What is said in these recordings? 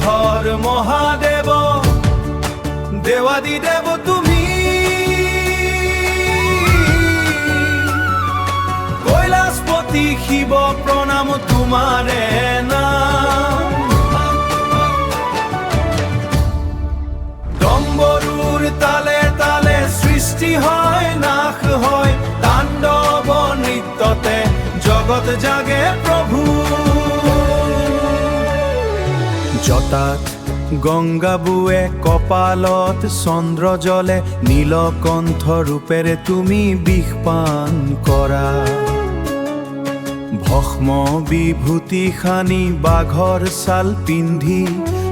হর মহাদেব দেবাদি দেব তুমি কৈলাসপতি শিব প্রণাম তোমারে নাম ডম্বরুর তালে তালে সৃষ্টি হয় নাশ হয় তাণ্ডব নৃত্যতে জগৎ জাগে প্রভু জটাত গঙ্গা বুয়ে কপালত চন্দ্র জলে নীলকণ্ঠ ৰূপেৰে তুমি বিষ পান কৰা ভস্ম বিভূতি সানি বাঘৰ ছাল পিন্ধি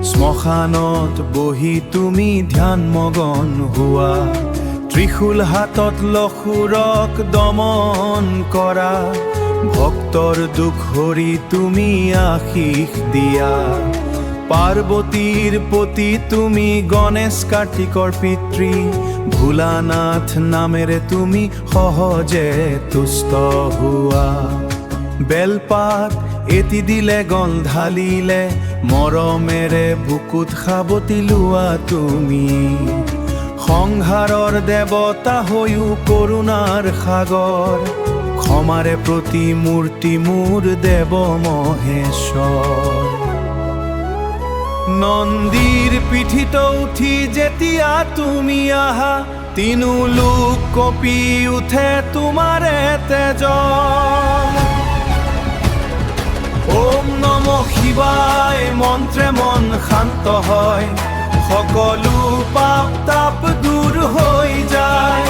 শ্মশানত বহি তুমি ধ্যানমগন হোৱা ত্ৰিশূল হাতত লসুৰক দমন কৰা ভক্তৰ দুখ হৰি তুমি আশীষ দিয়া পাৰ্বতীৰ পতি তুমি গণেশ কাৰ্তিকৰ পিতৃ ভোলানাথ নামেৰে তুমি সহজে তুষ্ট হোৱা বেলপাত এটি দিলে গল ঢালিলে মৰমেৰে বুকুত সাৱটি লোৱা তুমি সংহাৰৰ দেৱতা হৈও কৰুণাৰ সাগৰ ক্ষমাৰে প্ৰতিমূৰ্তি মোৰ দেৱ মহেশ্বৰ নন্দীৰ পিঠিত উঠি যেতিয়া তুমি আহা তিনু লোক কঁপি উঠে তোমাৰে তেজ ওম নমঃ শিৱায় মন্ত্ৰে মন শান্ত হয় সকলো পাপ তাপ দূৰ হৈ যায়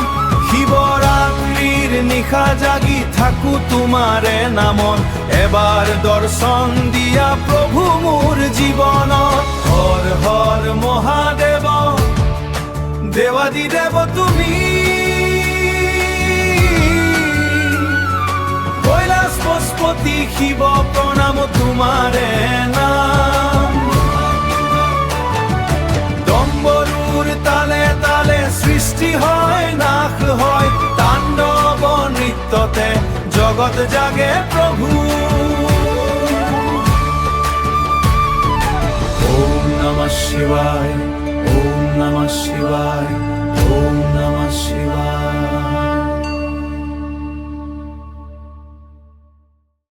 শিৱৰাত্ৰিৰ নিশা জাগি থাকো তোমাৰে নামত এবাৰ দৰ্শন দিয়া প্ৰভু মোৰ জীৱনত হৰ হৰ মহাদেৱ দেৱাদি দেৱ তুমি কৈলাসপতি শিৱ প্ৰণাম তোমাৰে নাম ডম্বৰুৰ তালে তালে সৃষ্টি হয় নাশ হয় তাণ্ডব নৃত্যতে জগৎ জাগে প্ৰভু ওম নমঃ শিৱায় ওম নমঃ শিৱায় ওম নমঃ শিৱায়